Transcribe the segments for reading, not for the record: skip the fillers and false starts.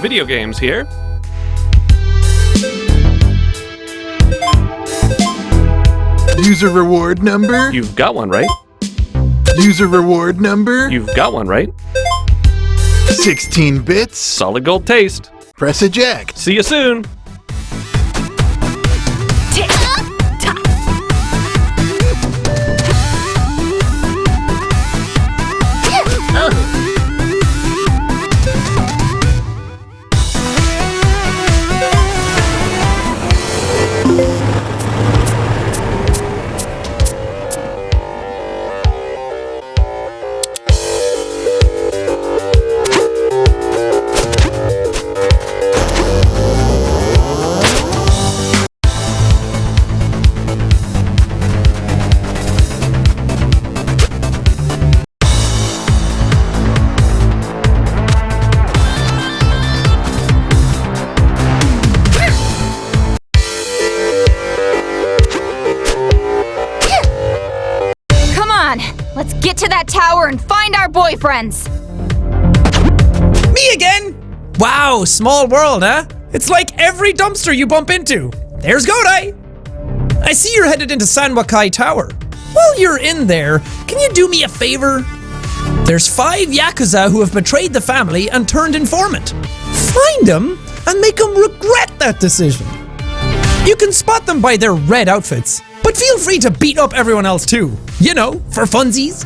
video games here. User reward number? You've got one, right? User reward number? You've got one, right? 16 bits? Solid gold taste. Press eject. See you soon. Let's get to that tower and find our boyfriends! Me again? Wow, small world, huh? It's like every dumpster you bump into. There's Godai! I see you're headed into Sankawai Tower. While you're in there, can you do me a favor? There's 5 Yakuza who have betrayed the family and turned informant. Find them and make them regret that decision. You can spot them by their red outfits, but feel free to beat up everyone else too. You know, for funsies.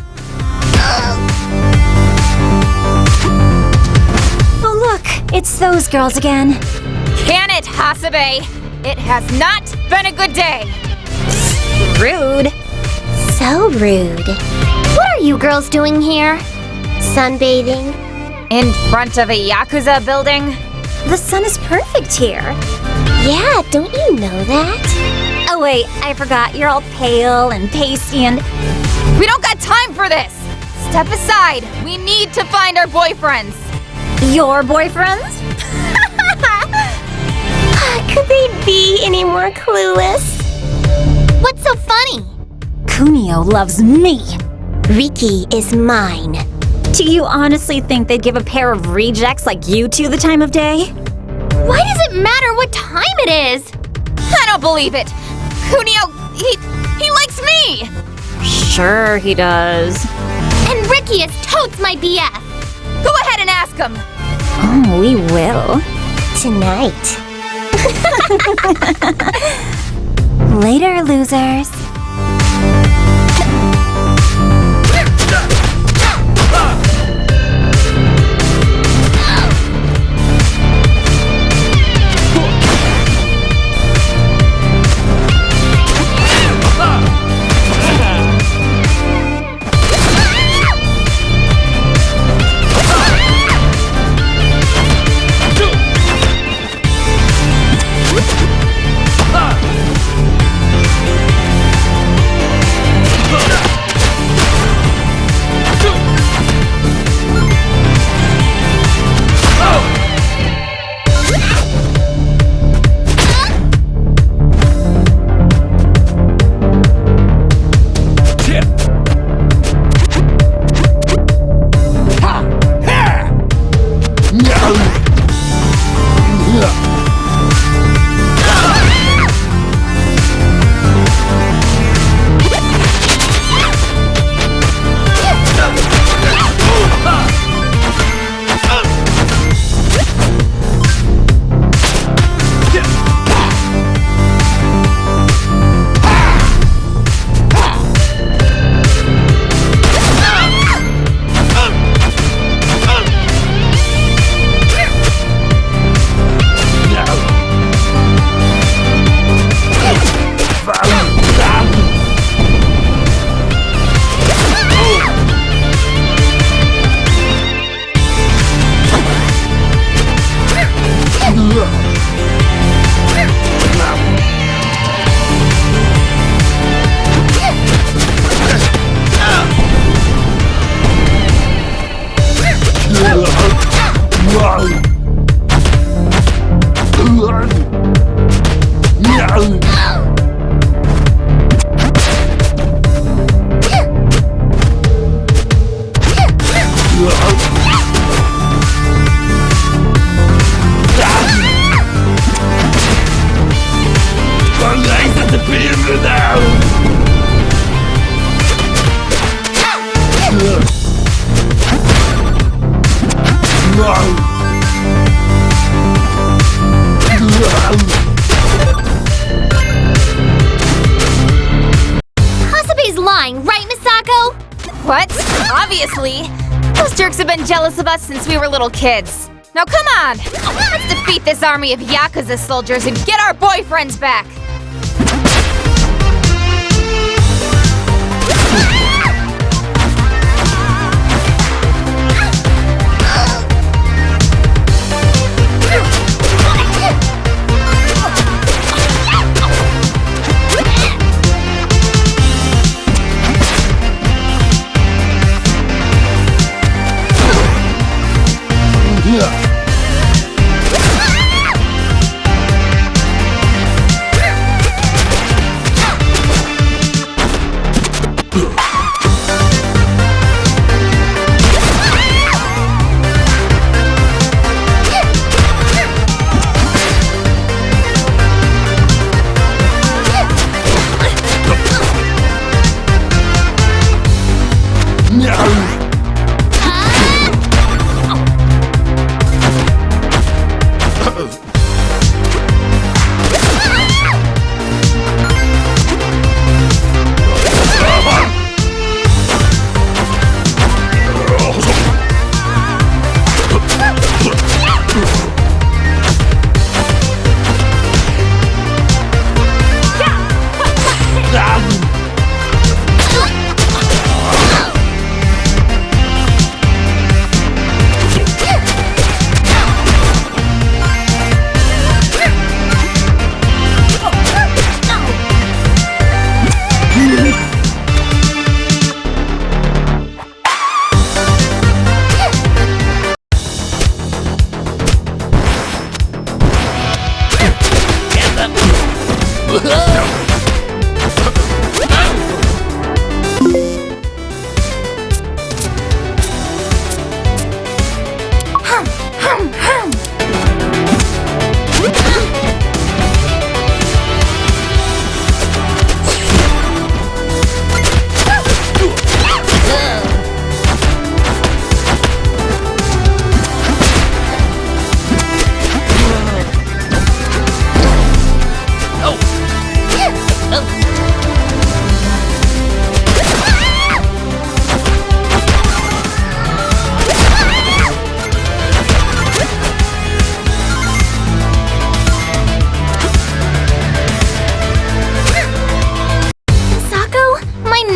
Oh look, it's those girls again. Can it, Hasabe? It has not been a good day. Rude. So rude. What are you girls doing here? Sunbathing? In front of a Yakuza building? The sun is perfect here. Yeah, don't you know that? Oh wait, I forgot, you're all pale and pasty and... We don't got time for this! Step aside, we need to find our boyfriends! Your boyfriends? Could they be any more clueless? What's so funny? Kunio loves me. Riki is mine. Do you honestly think they'd give a pair of rejects like you two the time of day? Why does it matter what time it is? I don't believe it! Kunio, he likes me! Sure he does. And Riki is totes my BF. Go ahead and ask him. Oh, we will. Tonight. Later, losers. What? Obviously. Those jerks have been jealous of us since we were little kids. Now come on! Let's defeat this army of Yakuza soldiers and get our boyfriends back!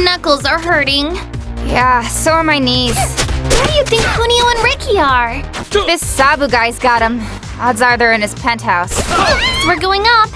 Knuckles are hurting. Yeah, so are my knees. Where do you think Kunio and Riki are? This Sabu guy's got him. Odds are they're in his penthouse. We're going up.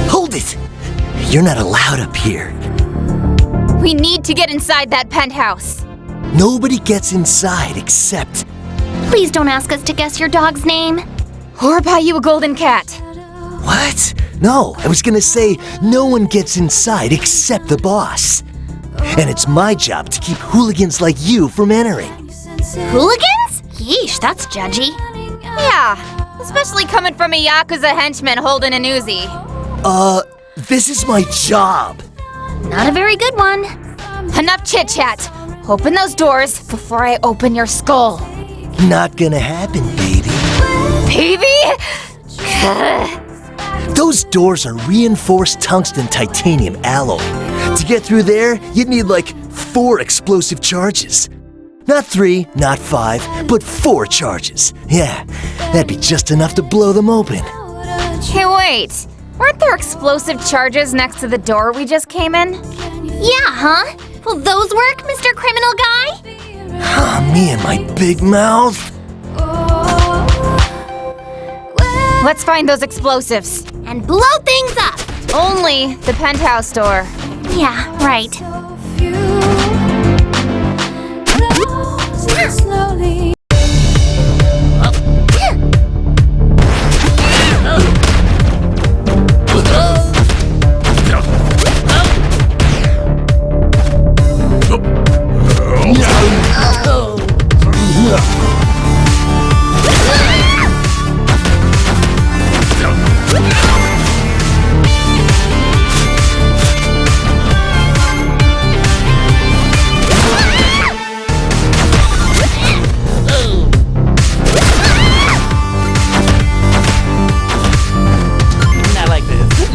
Hold it! You're not allowed up here. We need to get inside that penthouse. Nobody gets inside except... Please don't ask us to guess your dog's name. Or buy you a golden cat. What? No, I was gonna say no one gets inside except the boss. And it's my job to keep hooligans like you from entering. Hooligans? Yeesh, that's judgy. Yeah, especially coming from a Yakuza henchman holding an Uzi. This is my job. Not a very good one. Enough chit-chat. Open those doors before I open your skull. Not gonna happen, baby. Baby? Those doors are reinforced tungsten titanium alloy. To get through there, you'd need like 4 explosive charges. Not 3, not 5, but 4 charges. Yeah, that'd be just enough to blow them open. Hey, wait. Weren't there explosive charges next to the door we just came in? Yeah, huh? Will those work, Mr. Criminal Guy? Ah, me and my big mouth. Let's find those explosives. And blow things up. Only the penthouse door. Yeah, right.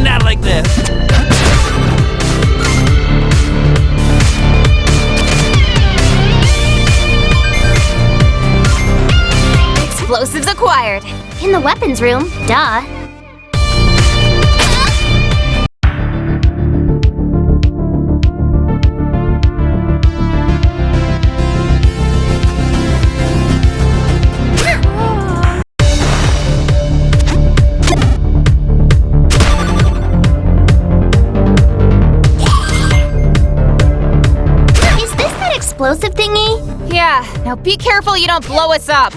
Not like this. Explosives acquired. In the weapons room, duh. Is this that explosive thingy? Yeah, now be careful you don't blow us up.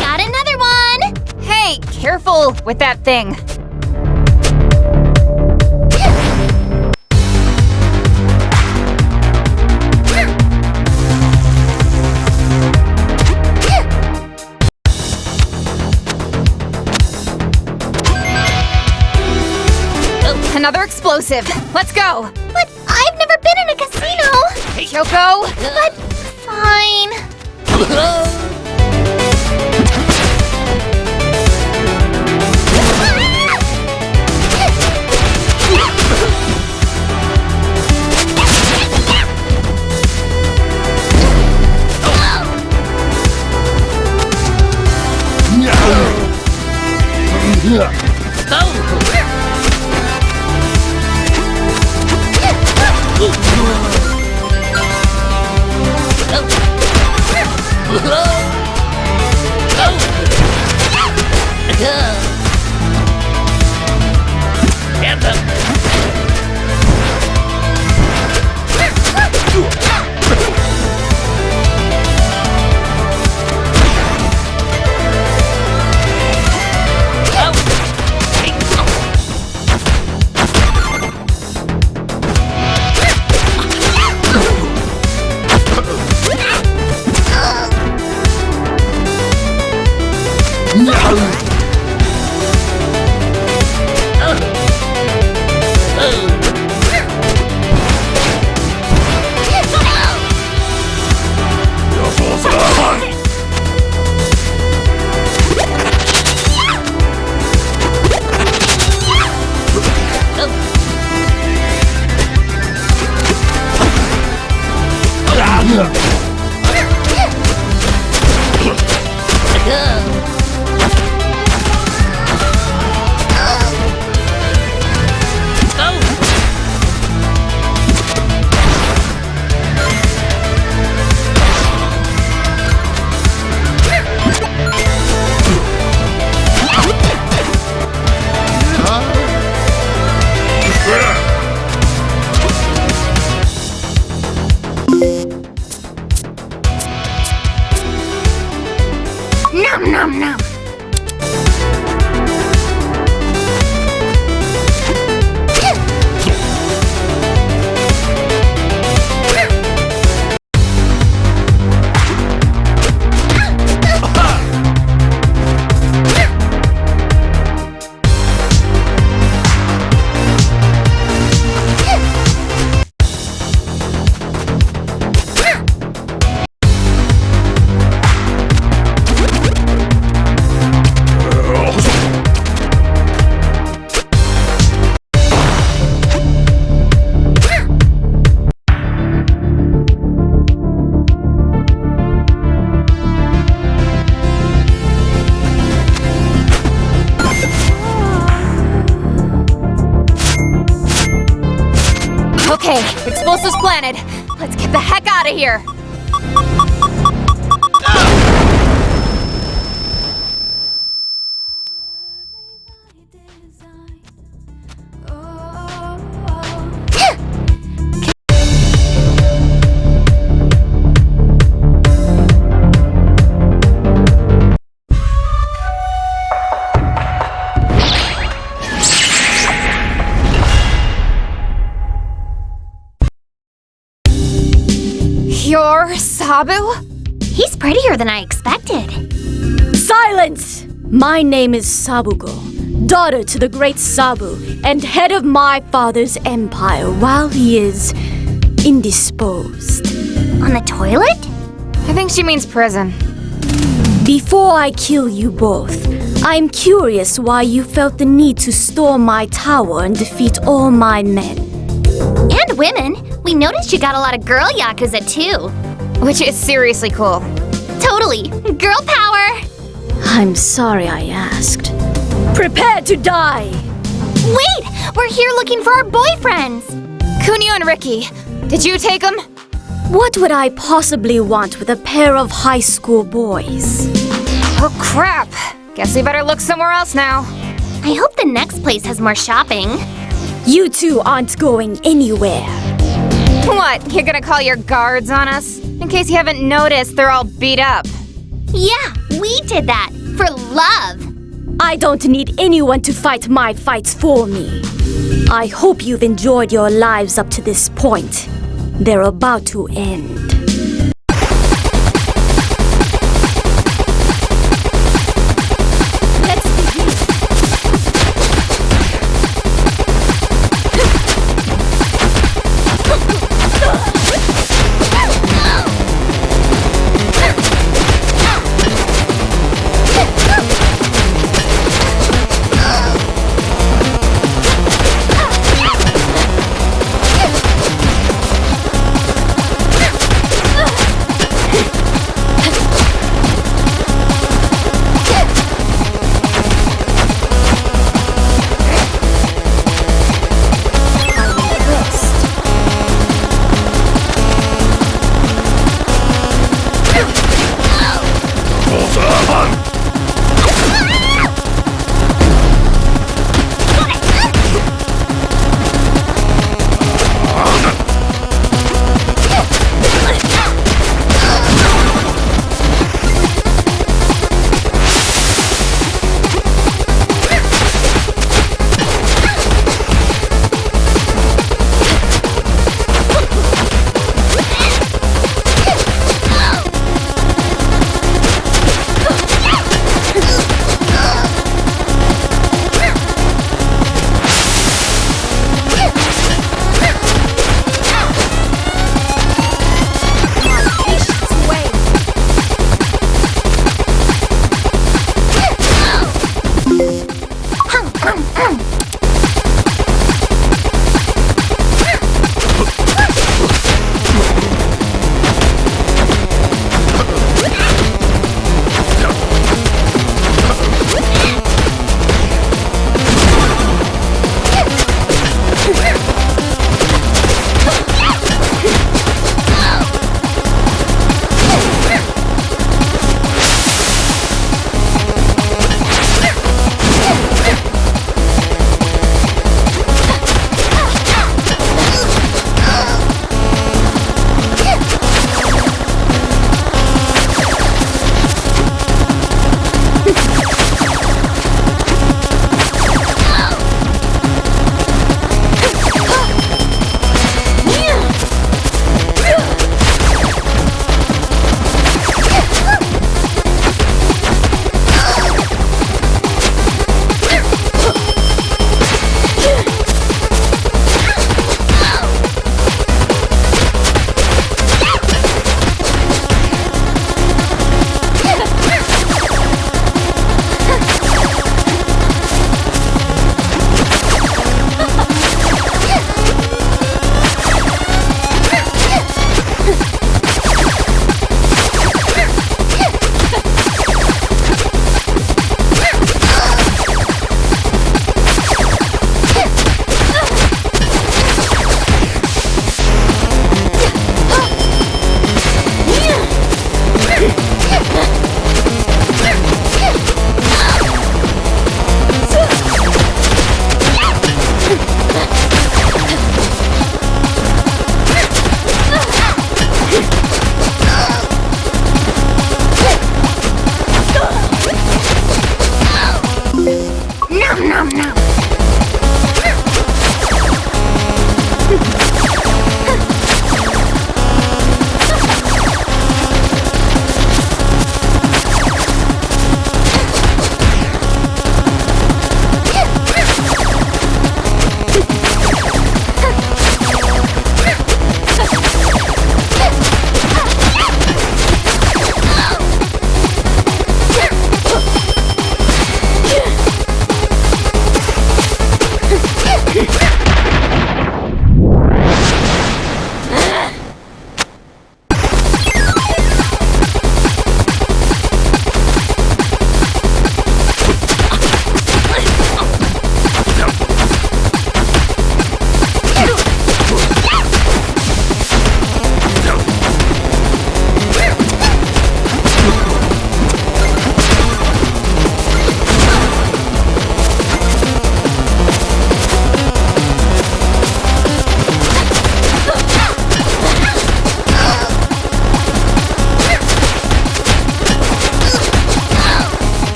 Got another one! Hey, careful with that thing. Another explosive. Let's go. But I've never been in a casino! Kyoko. But fine. Hands up. Nom nom nom. Okay, explosives planted. Let's get the heck out of here. You're Sabu? He's prettier than I expected. Silence! My name is Sabuko, daughter to the great Sabu, and head of my father's empire while he is indisposed. On the toilet? I think she means prison. Before I kill you both, I'm curious why you felt the need to storm my tower and defeat all my men. And women. We noticed you got a lot of girl yakuza too. Which is seriously cool. Totally. Girl power. I'm sorry I asked. Prepare to die! Wait! We're here looking for our boyfriends. Kunio and Riki, did you take them? What would I possibly want with a pair of high school boys? Oh crap! Guess we better look somewhere else now. I hope the next place has more shopping. You two aren't going anywhere. What, you're gonna call your guards on us? In case you haven't noticed, they're all beat up. Yeah, we did that. For love. I don't need anyone to fight my fights for me. I hope you've enjoyed your lives up to this point. They're about to end.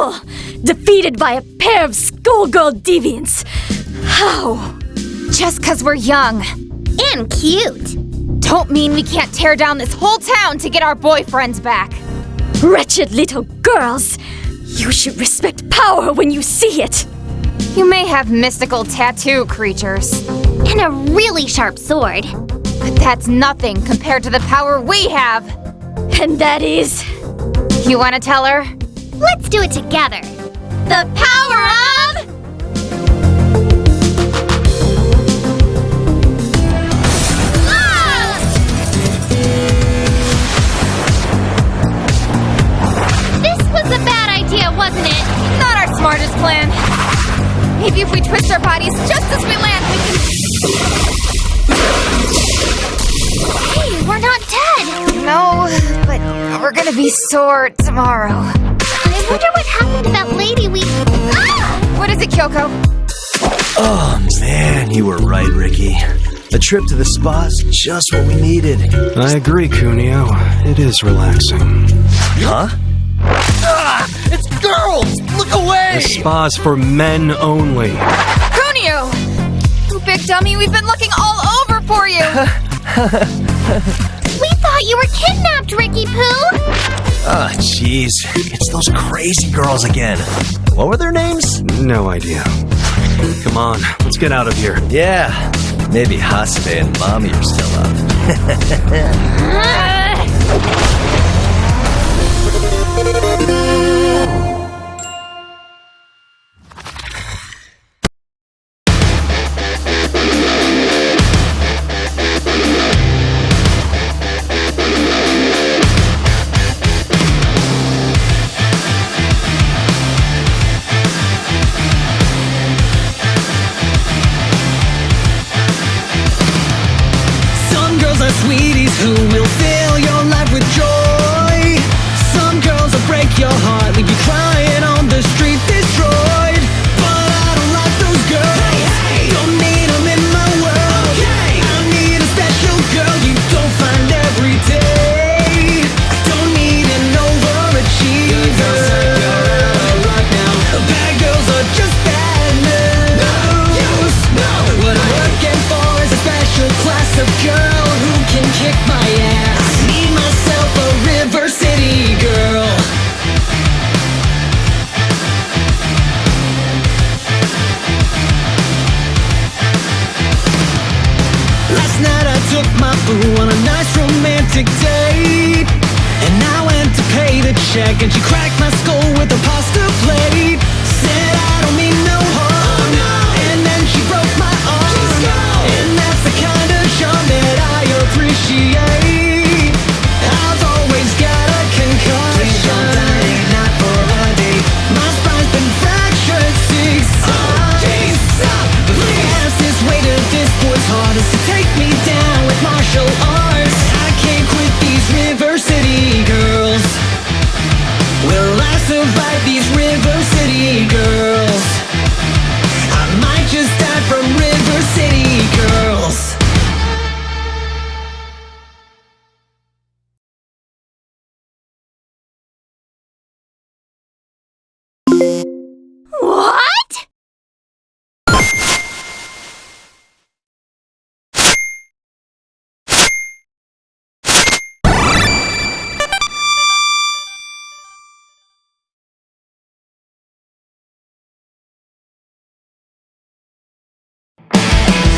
Ugh, defeated by a pair of schoolgirl deviants. How? Just 'cause we're young. And cute. Don't mean we can't tear down this whole town to get our boyfriends back. Wretched little girls. You should respect power when you see it. You may have mystical tattoo creatures, And a really sharp sword. but that's nothing compared to the power we have. And that is... You want to tell her? Let's do it together. The power of... This was a bad idea, wasn't it? Not our smartest plan. Maybe if we twist our bodies just as we land, we can... Hey, we're not dead. No, but we're gonna be sore tomorrow. I wonder what happened to that lady we... Ah! What is it, Kyoko? Oh man, you were right, Riki. A trip to the spa's just what we needed. I agree, Kunio. It is relaxing. Huh? It's girls! Look away! The spa's for men only. Kunio! You big dummy, we've been looking all over for you! We thought you were kidnapped, Ricky Poo. Ah, jeez. It's those crazy girls again. What were their names? No idea. Come on, let's get out of here. Yeah, maybe Hasebe and Mommy are still up. Some girls are sweeties who will fill your life with joy. Some girls will break your heart, leave you crying on the street, destroyed. But I don't like those girls. Don't need them in my world. I need a special girl you don't find every day. I don't need an overachiever. Right now, bad girls are just bad news. What I'm looking for is a special class of girl who can kick my ass. I need myself a River City girl. Last night I took my boo on a nice romantic date, and I went to pay the check, and she cracked my skull with a